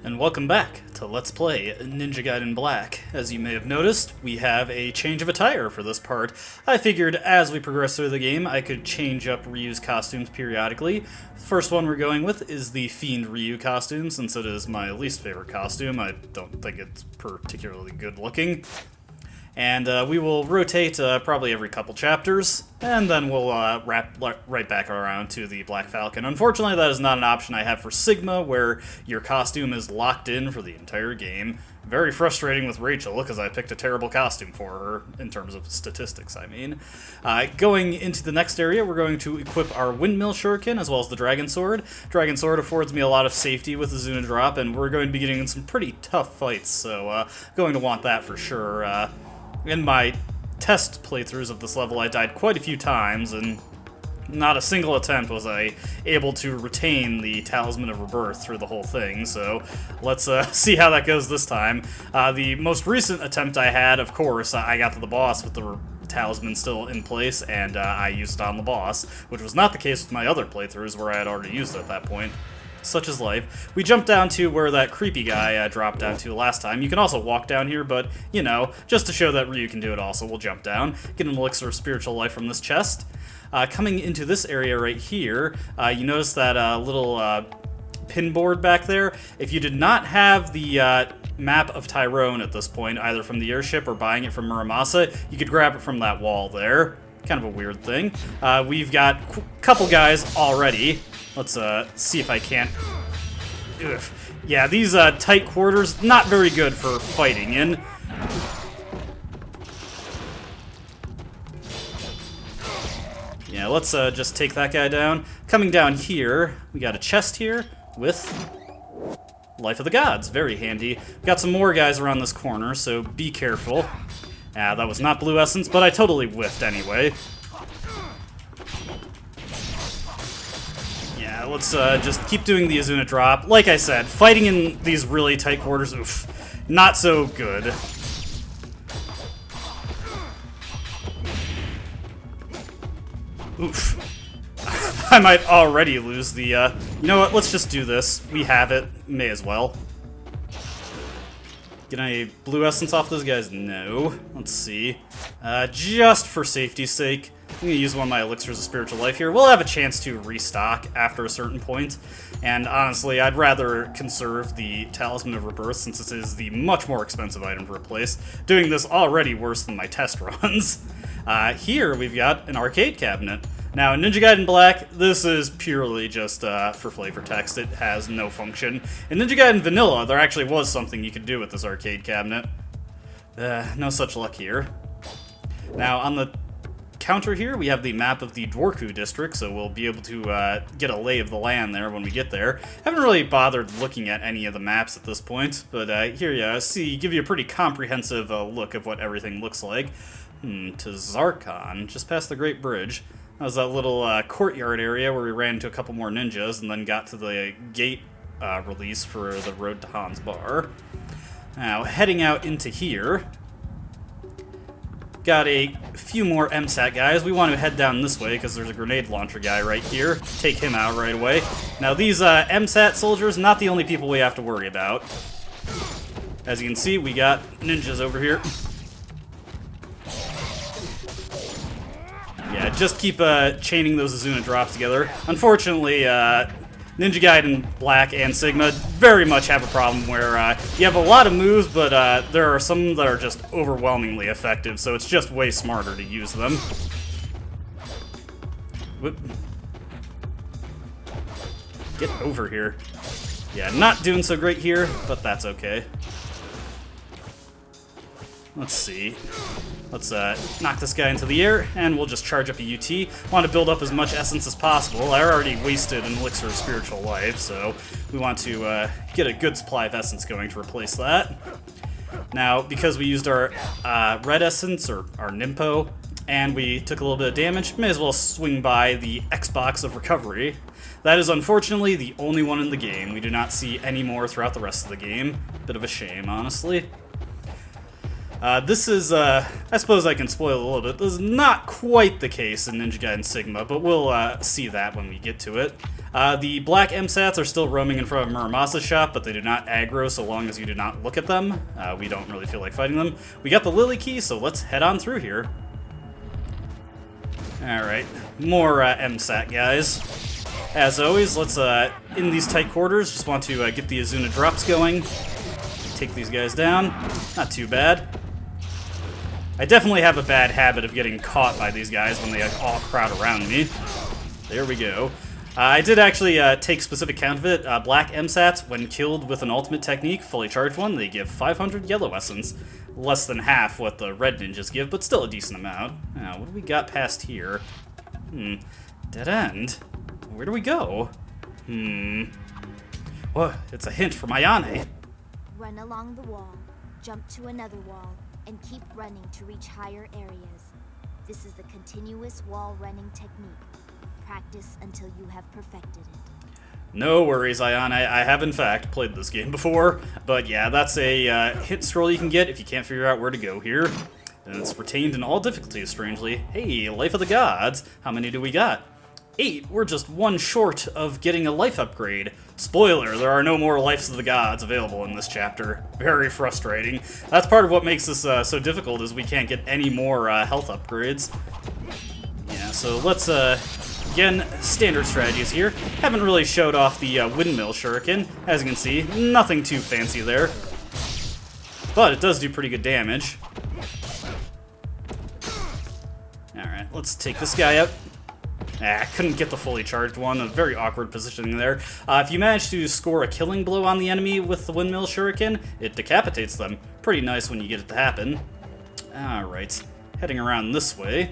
and welcome back to Let's Play Ninja Gaiden Black. As you may have noticed, we have a change of attire for this part. I figured as we progress through the game, I could change up Ryu's costumes periodically. First one we're going with is the Fiend Ryu costume, since it is my least favorite costume. I don't think it's particularly good looking. And we will rotate probably every couple chapters, and then we'll wrap right back around to the Black Falcon. Unfortunately, that is not an option I have for Sigma, where your costume is locked in for the entire game. Very frustrating with Rachel, because I picked a terrible costume for her, in terms of statistics, I mean. Going into the next area, we're going to equip our Windmill Shuriken, as well as the Dragon Sword. Dragon Sword affords me a lot of safety with the Zuna Drop, and we're going to be getting in some pretty tough fights, so going to want that for sure. In my test playthroughs of this level, I died quite a few times, and not a single attempt was I able to retain the Talisman of Rebirth through the whole thing, so let's see how that goes this time. The most recent attempt I had, of course, I got to the boss with the Talisman still in place, and I used it on the boss, which was not the case with my other playthroughs where I had already used it at that point. Such is life. We jumped down to where that creepy guy dropped down to last time. You can also walk down here, but, you know, just to show that Ryu can do it also, we'll jump down, get an elixir of spiritual life from this chest. Coming into this area right here, you notice that little pin board back there. If you did not have the map of Tyrone at this point, either from the airship or buying it from Muramasa, you could grab it from that wall there. Kind of a weird thing. We've got a couple guys already. Let's see if I can't... Ugh. Yeah, these tight quarters, not very good for fighting in. Yeah, let's just take that guy down. Coming down here, we got a chest here with Life of the Gods. Very handy. We've got some more guys around this corner, so be careful. That was not blue essence, but I totally whiffed anyway. Let's just keep doing the Azuna drop. Like I said, fighting in these really tight quarters, oof, not so good. Oof. I might already lose the, you know what, let's just do this. We have it, may as well. Get any blue essence off those guys? No. Let's see. Just for safety's sake, I'm going to use one of my elixirs of spiritual life here. We'll have a chance to restock after a certain point, and honestly, I'd rather conserve the Talisman of Rebirth since it is the much more expensive item to replace, doing this already worse than my test runs. Here we've got an arcade cabinet. Now, in Ninja Gaiden Black, this is purely just for flavor text. It has no function. In Ninja Gaiden Vanilla, there actually was something you could do with this arcade cabinet. No such luck here. Now, on the counter here, we have the map of the Dworku district, so we'll be able to get a lay of the land there when we get there. Haven't really bothered looking at any of the maps at this point, but here you see, give you a pretty comprehensive look of what everything looks like. To Zarkon, just past the Great Bridge. That was that little courtyard area where we ran into a couple more ninjas and then got to the gate release for the road to Han's Bar. Now, heading out into here, got a few more MSAT guys. We want to head down this way because there's a grenade launcher guy right here. Take him out right away. Now, these MSAT soldiers, not the only people we have to worry about. As you can see, we got ninjas over here. Yeah, just keep chaining those Azuna drops together. Unfortunately, Ninja Gaiden Black and Sigma very much have a problem where you have a lot of moves, but there are some that are just overwhelmingly effective, so it's just way smarter to use them. Whoop. Get over here. Yeah, not doing so great here, but that's okay. Let's see. Let's knock this guy into the air, and we'll just charge up a UT. Want to build up as much essence as possible. I already wasted an elixir of spiritual life, so we want to get a good supply of essence going to replace that. Now, because we used our red essence, or our Nimpo, and we took a little bit of damage, may as well swing by the Xbox of recovery. That is unfortunately the only one in the game. We do not see any more throughout the rest of the game. Bit of a shame, honestly. This is, I suppose I can spoil a little bit. This is not quite the case in Ninja Gaiden Sigma, but we'll see that when we get to it. The black MSATs are still roaming in front of Muramasa's shop, but they do not aggro so long as you do not look at them. We don't really feel like fighting them. We got the Lily Key, so let's head on through here. Alright, more MSAT guys. As always, let's, in these tight quarters, just want to get the Azuna drops going. Take these guys down. Not too bad. I definitely have a bad habit of getting caught by these guys when they all crowd around me. There we go. I did actually take specific count of it. Black MSATs, when killed with an ultimate technique, fully charged one, they give 500 yellow essence. Less than half what the red ninjas give, but still a decent amount. Now, what do we got past here? Dead end? Where do we go? Well, it's a hint from Ayane. Run along the wall, jump to another wall, and keep running to reach higher areas. This is the continuous wall running technique. Practice until you have perfected it. No worries, Ayane. I have, in fact, played this game before. But yeah, that's a hint scroll you can get if you can't figure out where to go here. And it's retained in all difficulties, strangely. Hey, Life of the Gods. How many do we got? 8. We're just one short of getting a life upgrade. Spoiler, there are no more Lives of the Gods available in this chapter. Very frustrating. That's part of what makes this so difficult, is we can't get any more health upgrades. Yeah, so let's, again, standard strategies here. Haven't really showed off the windmill shuriken. As you can see, nothing too fancy there. But it does do pretty good damage. Alright, let's take this guy out. I couldn't get the fully charged one. A very awkward positioning there. If you manage to score a killing blow on the enemy with the windmill shuriken, it decapitates them. Pretty nice when you get it to happen. Alright, heading around this way.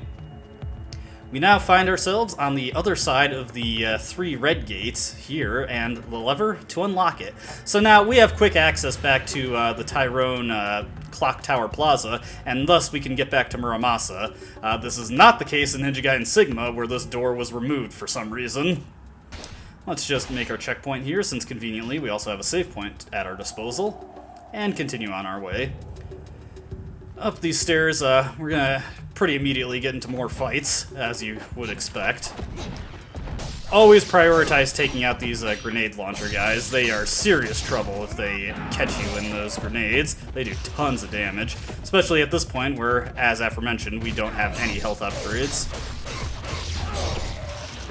We now find ourselves on the other side of the 3 red gates here, and the lever to unlock it. So now we have quick access back to the Tyrone Clock Tower Plaza, and thus we can get back to Muramasa. This is not the case in Ninja Gaiden Sigma, where this door was removed for some reason. Let's just make our checkpoint here, since conveniently we also have a save point at our disposal, and continue on our way. Up these stairs, we're gonna pretty immediately get into more fights, as you would expect. Always prioritize taking out these grenade launcher guys. They are serious trouble if they catch you in those grenades. They do tons of damage, especially at this point where, as aforementioned, we don't have any health upgrades.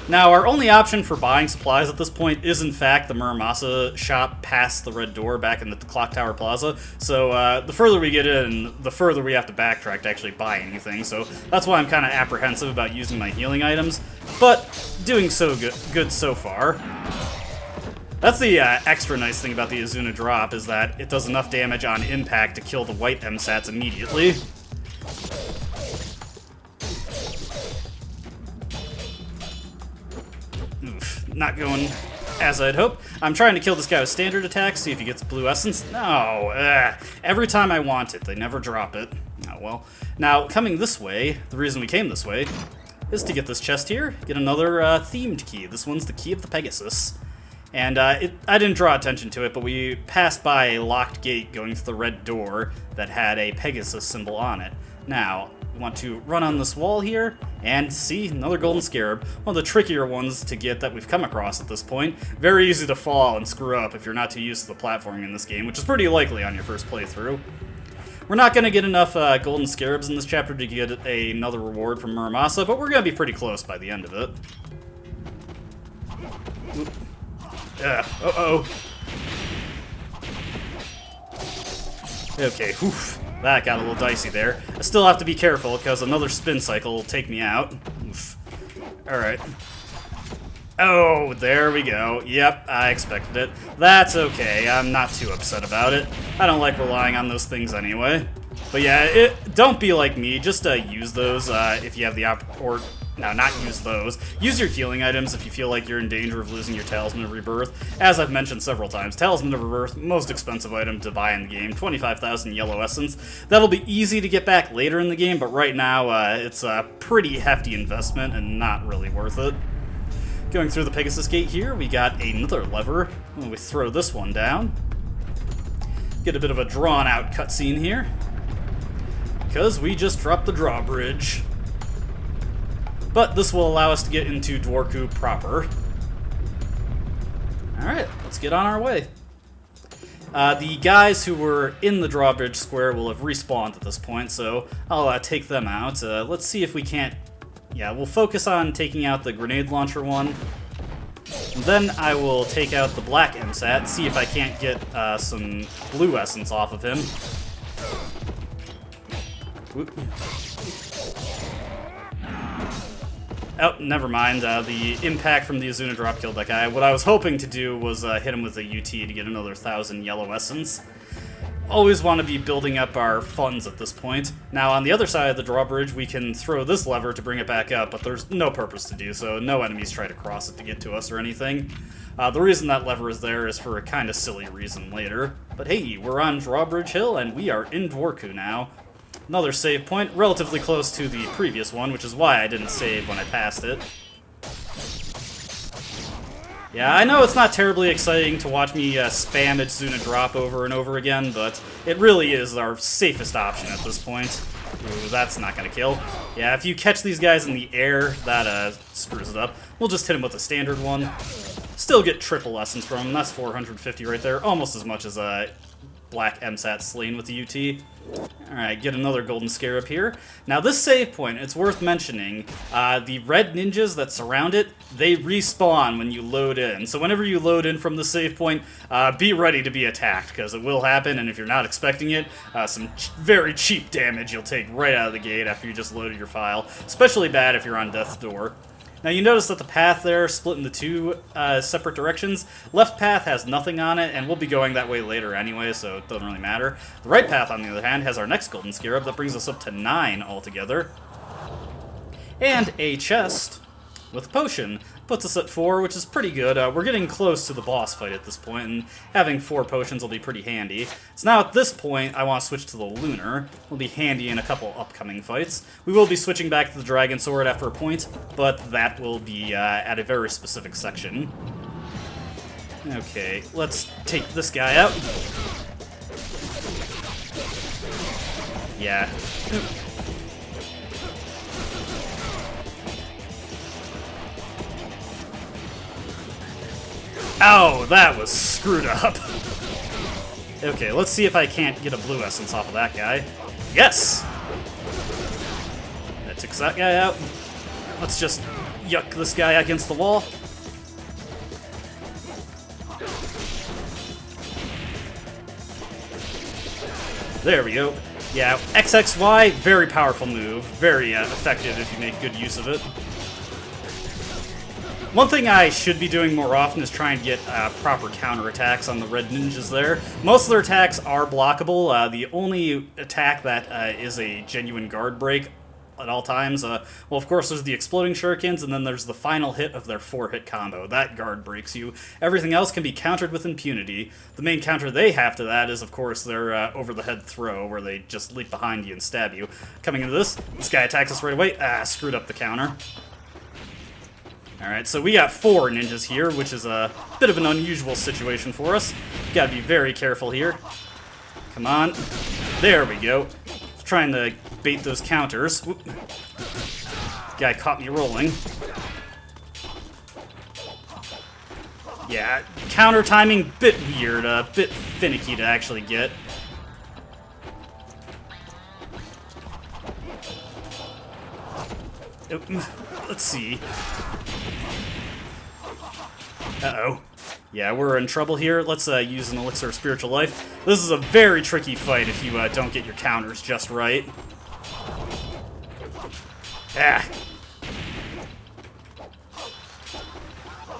Now, our only option for buying supplies at this point is, in fact, the Muramasa shop past the red door back in the Clock Tower Plaza. So, the further we get in, the further we have to backtrack to actually buy anything. So, that's why I'm kind of apprehensive about using my healing items. But, doing so good so far. That's the extra nice thing about the Azuna drop, is that it does enough damage on impact to kill the white MSATs immediately. Not going as I'd hope. I'm trying to kill this guy with standard attacks, see if he gets blue essence. No, every time I want it, they never drop it. Oh well. Now, coming this way, the reason we came this way is to get this chest here, get another themed key. This one's the key of the Pegasus. And I didn't draw attention to it, but we passed by a locked gate going through the red door that had a Pegasus symbol on it. Now, we want to run on this wall here, and see, another golden scarab. One of the trickier ones to get that we've come across at this point. Very easy to fall and screw up if you're not too used to the platforming in this game, which is pretty likely on your first playthrough. We're not going to get enough golden scarabs in this chapter to get another reward from Muramasa, but we're going to be pretty close by the end of it. Uh-oh. Okay, oof. That got a little dicey there. I still have to be careful, because another spin cycle will take me out. Oof. Alright. Oh, there we go. Yep, I expected it. That's okay. I'm not too upset about it. I don't like relying on those things anyway. But yeah, don't be like me. Just use those if you have the or no, not use those. Use your healing items if you feel like you're in danger of losing your Talisman of Rebirth. As I've mentioned several times, Talisman of Rebirth, most expensive item to buy in the game, 25,000 yellow essence. That'll be easy to get back later in the game, but right now it's a pretty hefty investment and not really worth it. Going through the Pegasus gate here, we got another lever. We throw this one down. Get a bit of a drawn-out cutscene here, because we just dropped the drawbridge. But this will allow us to get into Dworku proper. let's get on our way. The guys who were in the drawbridge square will have respawned at this point, so I'll take them out. Let's see if we can't... Yeah, we'll focus on taking out the grenade launcher one. And then I will take out the black MSAT, see if I can't get some blue essence off of him. Whoop. Oh, never mind. The impact from the Azuna drop killed that guy. What I was hoping to do was hit him with a UT to get another 1,000 yellow essence. Always want to be building up our funds at this point. Now, on the other side of the drawbridge, we can throw this lever to bring it back up, but there's no purpose to do so. No enemies try to cross it to get to us or anything. The reason that lever is there is for a kind of silly reason later. But hey, we're on Drawbridge Hill, and we are in Dworku now. Another save point, relatively close to the previous one, which is why I didn't save when I passed it. Yeah, I know it's not terribly exciting to watch me spam Azuna drop over and over again, but it really is our safest option at this point. Ooh, that's not gonna kill. Yeah, if you catch these guys in the air, that screws it up. We'll just hit him with a standard one. Still get triple essence from him, that's 450 right there, almost as much as black MSAT slain with the UT. Alright, get another golden scarab here. Now this save point, it's worth mentioning, the red ninjas that surround it, they respawn when you load in. So whenever you load in from the save point, be ready to be attacked, because it will happen, and if you're not expecting it, some very cheap damage you'll take right out of the gate after you just loaded your file. Especially bad if you're on death's door. Now you notice that the path there split into two separate directions. Left path has nothing on it, and we'll be going that way later anyway, so it doesn't really matter. The right path, on the other hand, has our next golden scarab that brings us up to 9 altogether. And a chest with a potion. Puts us at 4, which is pretty good. We're getting close to the boss fight at this point, and having 4 potions will be pretty handy. So now at this point, I want to switch to the Lunar. It'll be handy in a couple upcoming fights. We will be switching back to the Dragon Sword after a point, but that will be at a very specific section. Okay, let's take this guy out. Yeah. Oh, that was screwed up. Okay, let's see if I can't get a blue essence off of that guy. Yes! That takes that guy out. Let's just yuck this guy against the wall. There we go. Yeah, XXY, very powerful move. Very effective if you make good use of it. One thing I should be doing more often is trying to get proper counterattacks on the red ninjas there. Most of their attacks are blockable. The only attack that is a genuine guard break at all times, well, of course, there's the exploding shurikens, and then there's the final hit of their 4-hit combo. That guard breaks you. Everything else can be countered with impunity. The main counter they have to that is, of course, their over-the-head throw, where they just leap behind you and stab you. Coming into this guy attacks us right away. Screwed up the counter. Alright, so we got 4 ninjas here, which is a bit of an unusual situation for us. Gotta be very careful here. Come on. There we go. Trying to bait those counters. Whoop. Guy caught me rolling. Yeah, counter timing, bit weird, a bit finicky to actually get. Let's see. Uh-oh. Yeah, we're in trouble here. Let's use an Elixir of Spiritual Life. This is a very tricky fight if you don't get your counters just right. Ah.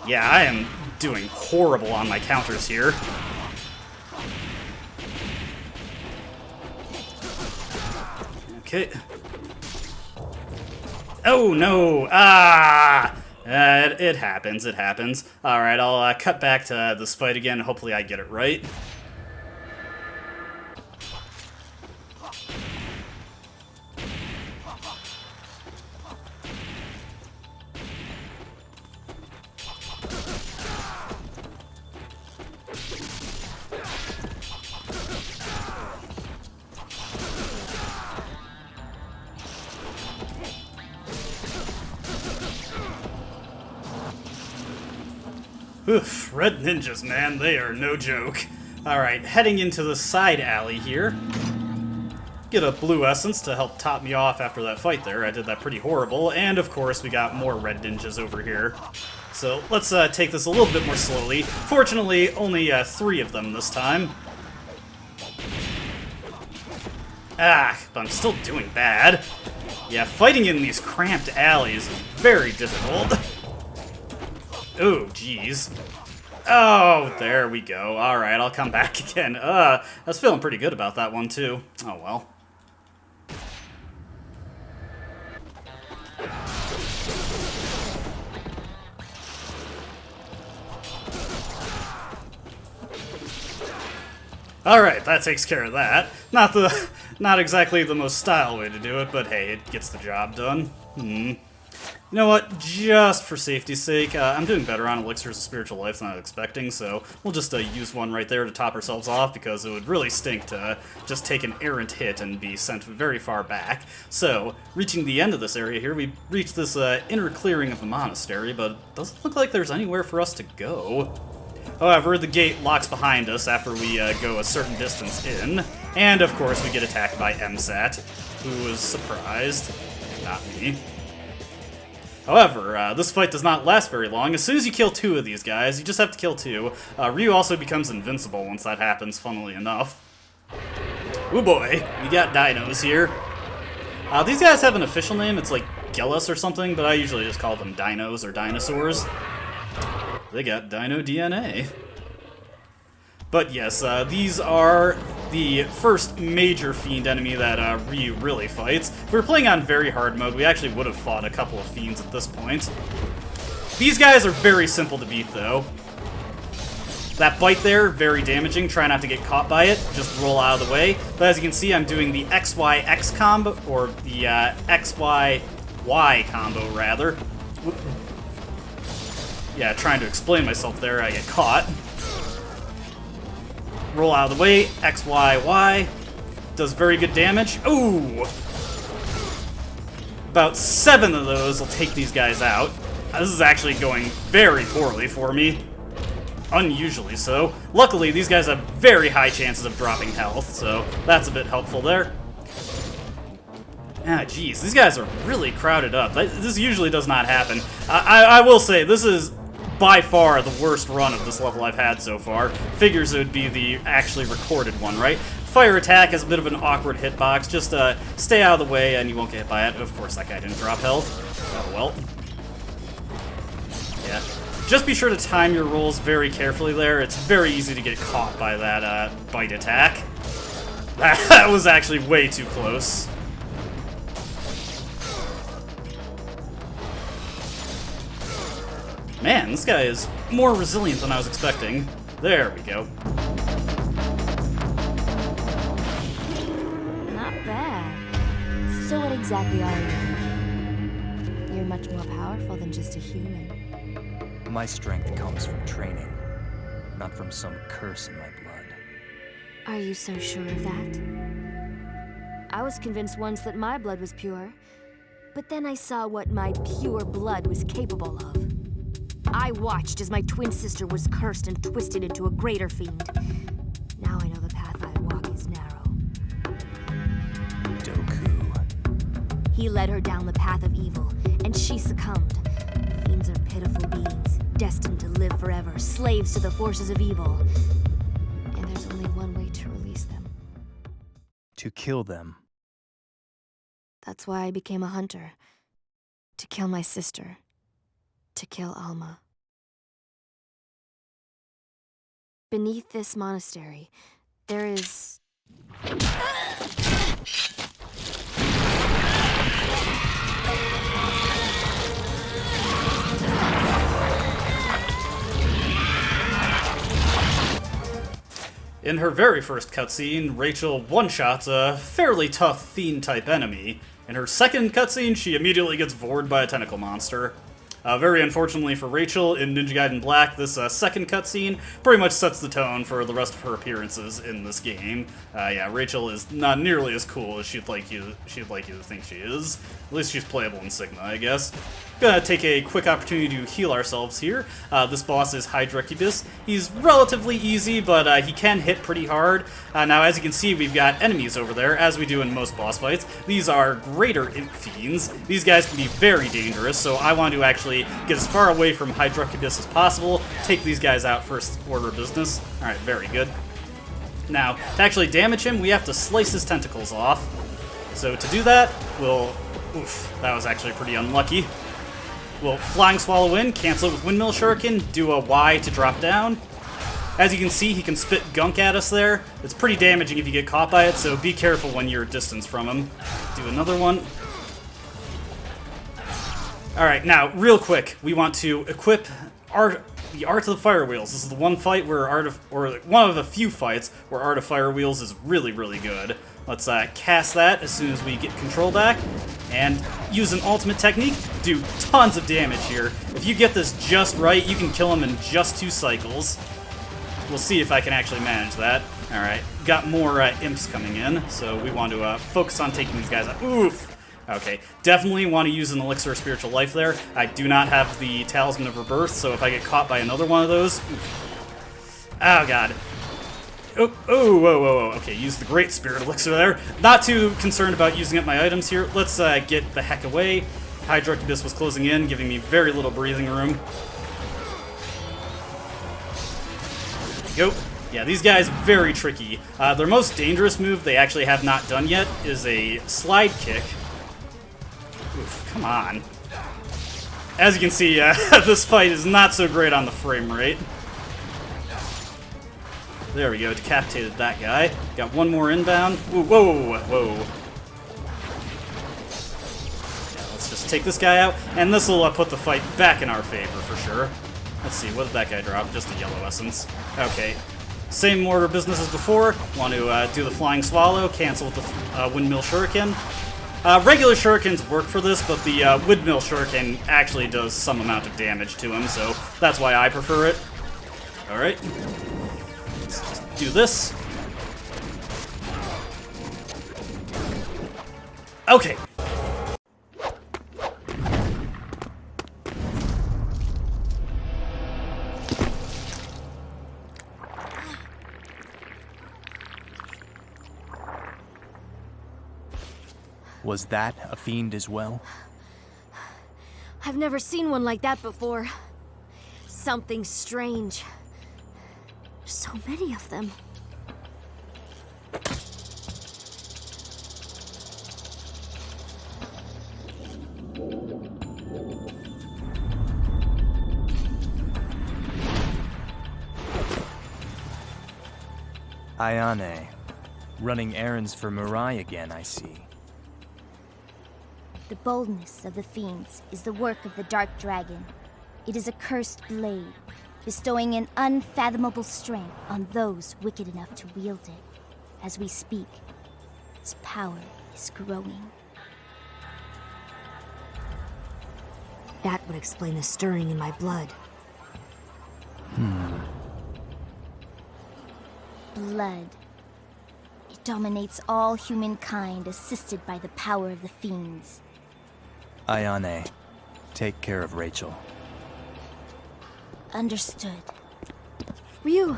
Yeah, I am doing horrible on my counters here. Okay. Oh, no! Ah! It happens, it happens. Alright, I'll cut back to this fight again. Hopefully I get it right. Oof, red ninjas, man, they are no joke. Alright, heading into the side alley here. Get a blue essence to help top me off after that fight there. I did that pretty horrible. And of course, we got more red ninjas over here. So let's take this a little bit more slowly. Fortunately, only 3 of them this time. Ah, but I'm still doing bad. Yeah, fighting in these cramped alleys is very difficult. Oh, jeez. Oh, there we go. Alright, I'll come back again. I was feeling pretty good about that one, too. Oh, well. Alright, that takes care of that. Not exactly the most style way to do it, but hey, it gets the job done. You know what, just for safety's sake, I'm doing better on Elixirs of Spiritual Life than I was expecting, so we'll just use one right there to top ourselves off, because it would really stink to just take an errant hit and be sent very far back. So, reaching the end of this area here, we reached this inner clearing of the monastery, but it doesn't look like there's anywhere for us to go. However, the gate locks behind us after we go a certain distance in, and of course we get attacked by MSAT, who was surprised. Not me. However, this fight does not last very long. As soon as you kill 2 of these guys, you just have to kill 2. Ryu also becomes invincible once that happens, funnily enough. Ooh boy, we got dinos here. These guys have an official name, it's like Gellus or something, but I usually just call them dinos or dinosaurs. They got dino DNA. But yes, these are the first major fiend enemy that Ryu really fights. If we were playing on very hard mode, we actually would have fought a couple of fiends at this point. These guys are very simple to beat, though. That bite there, very damaging. Try not to get caught by it. Just roll out of the way. But as you can see, I'm doing the XYX combo, or the XYY combo, rather. Yeah, trying to explain myself there, I get caught. Roll out of the way, X, Y, Y. Does very good damage. Ooh! About 7 of those will take these guys out. This is actually going very poorly for me. Unusually so. Luckily, these guys have very high chances of dropping health, so that's a bit helpful there. Ah, jeez, these guys are really crowded up. This usually does not happen. I will say, this is by far the worst run of this level I've had so far. Figures it would be the actually recorded one, right? Fire attack is a bit of an awkward hitbox. Just stay out of the way and you won't get hit by it. Of course, that guy didn't drop health. Oh well. Yeah. Just be sure to time your rolls very carefully there. It's very easy to get caught by that bite attack. That was actually way too close. Man, this guy is more resilient than I was expecting. There we go. Not bad. So what exactly are you? You're much more powerful than just a human. My strength comes from training, not from some curse in my blood. Are you so sure of that? I was convinced once that my blood was pure, but then I saw what my pure blood was capable of. I watched as my twin sister was cursed and twisted into a greater fiend. Now I know the path I walk is narrow. Dworku. He led her down the path of evil, and she succumbed. Fiends are pitiful beings, destined to live forever, slaves to the forces of evil. And there's only one way to release them. To kill them. That's why I became a hunter. To kill my sister. To kill Alma. Beneath this monastery, there is... In her very first cutscene, Rachel one-shots a fairly tough fiend-type enemy. In her second cutscene, she immediately gets vored by a tentacle monster. Very unfortunately for Rachel, in Ninja Gaiden Black, this second cutscene pretty much sets the tone for the rest of her appearances in this game. Yeah, Rachel is not nearly as cool as she'd like you to think she is. At least she's playable in Sigma, I guess. Gonna take a quick opportunity to heal ourselves here. This boss is Hydrucubus. He's relatively easy, but he can hit pretty hard. Now, as you can see, we've got enemies over there, as we do in most boss fights. These are greater imp fiends. These guys can be very dangerous, so I want to actually get as far away from Hydrucubus as possible, take these guys out first order of business. Alright, very good. Now, to actually damage him, we have to slice his tentacles off. So to do that, we'll... Oof, that was actually pretty unlucky. We'll Flying Swallow in, cancel it with Windmill Shuriken, do a Y to drop down. As you can see, he can spit gunk at us there. It's pretty damaging if you get caught by it, so be careful when you're a distance from him. Do another one. Alright, now, real quick, we want to equip the Art of the Fire Wheels. This is the one fight where one of the few fights where Art of Fire Wheels is really, really good. Let's cast that as soon as we get control back, and use an ultimate technique, do tons of damage here. If you get this just right, you can kill him in just 2 cycles. We'll see if I can actually manage that. Alright, got more imps coming in, so we want to focus on taking these guys out. Oof! Okay, definitely want to use an Elixir of Spiritual Life there. I do not have the Talisman of Rebirth, so if I get caught by another one of those... Oof. Oh god. Oh, whoa, whoa, whoa. Okay, use the Great Spirit Elixir there. Not too concerned about using up my items here. Let's get the heck away. Hydrucubus was closing in, giving me very little breathing room. There we go. Yeah, these guys, very tricky. Their most dangerous move they actually have not done yet is a slide kick. Oof, come on. As you can see, this fight is not so great on the frame rate. There we go, decapitated that guy. Got one more inbound. Ooh, whoa, whoa. Yeah, let's just take this guy out, and this will put the fight back in our favor for sure. Let's see, what did that guy drop? Just a yellow essence. Okay. Same order of business as before. Want to do the Flying Swallow, cancel with the Windmill Shuriken. Regular Shurikens work for this, but the Windmill Shuriken actually does some amount of damage to him, so that's why I prefer it. Alright. Let's just do this. Okay. Was that a fiend as well? I've never seen one like that before. Something strange. So many of them. Ayane. Running errands for Mirai again, I see. The boldness of the fiends is the work of the Dark Dragon. It is a cursed blade, bestowing an unfathomable strength on those wicked enough to wield it. As we speak, its power is growing. That would explain the stirring in my blood. Blood. It dominates all humankind, assisted by the power of the fiends. Ayane, take care of Rachel. Understood. Ryu,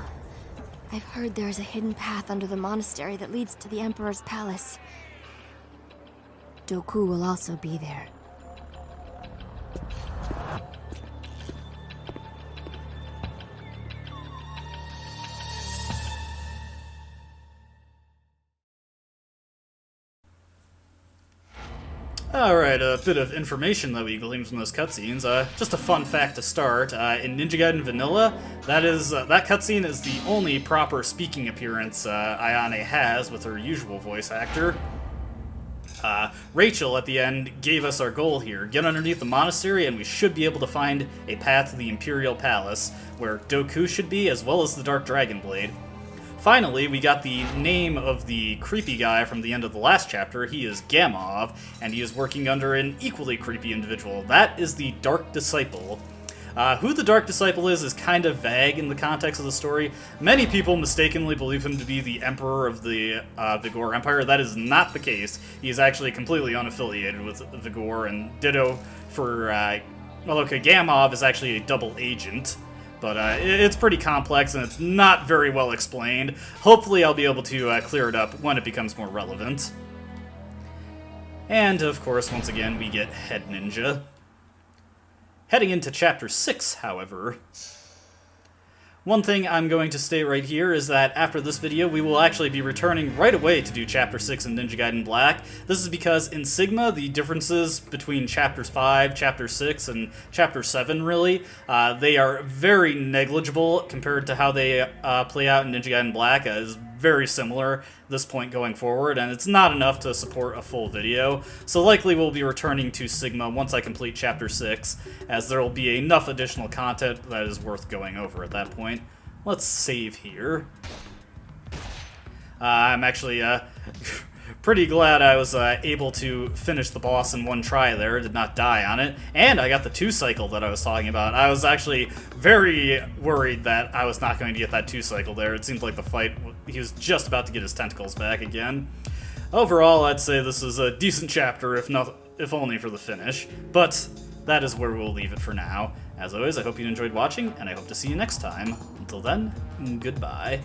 I've heard there's a hidden path under the monastery that leads to the Emperor's palace. Dworku will also be there. Alright, a bit of information that we gleaned from those cutscenes. Just a fun fact to start. In Ninja Gaiden Vanilla, that cutscene is the only proper speaking appearance Ayane has with her usual voice actor. Rachel, at the end, gave us our goal here. Get underneath the monastery and we should be able to find a path to the Imperial Palace, where Dworku should be, as well as the Dark Dragon Blade. Finally, we got the name of the creepy guy from the end of the last chapter. He is Gamov, and he is working under an equally creepy individual. That is the Dark Disciple. Who the Dark Disciple is kind of vague in the context of the story. Many people mistakenly believe him to be the Emperor of the Vigor Empire. That is not the case. He is actually completely unaffiliated with Vigor, and ditto for, well, okay, Gamov is actually a double agent. But it's pretty complex, and it's not very well explained. Hopefully I'll be able to clear it up when it becomes more relevant. And, of course, once again, we get Head Ninja. Heading into Chapter 6, however, one thing I'm going to state right here is that after this video, we will actually be returning right away to do Chapter 6 in Ninja Gaiden Black. This is because in Sigma, the differences between Chapters 5, Chapter 6, and Chapter 7, really, they are very negligible compared to how they play out in Ninja Gaiden Black, as very similar at this point going forward, and it's not enough to support a full video. So likely we'll be returning to Sigma once I complete Chapter 6, as there will be enough additional content that is worth going over at that point. Let's save here. I'm actually pretty glad I was able to finish the boss in one try there, did not die on it, and I got the 2-cycle that I was talking about. I was actually very worried that I was not going to get that 2-cycle there. It seemed like the fight, he was just about to get his tentacles back again. Overall, I'd say this is a decent chapter, if only for the finish, but that is where we'll leave it for now. As always, I hope you enjoyed watching, and I hope to see you next time. Until then, goodbye.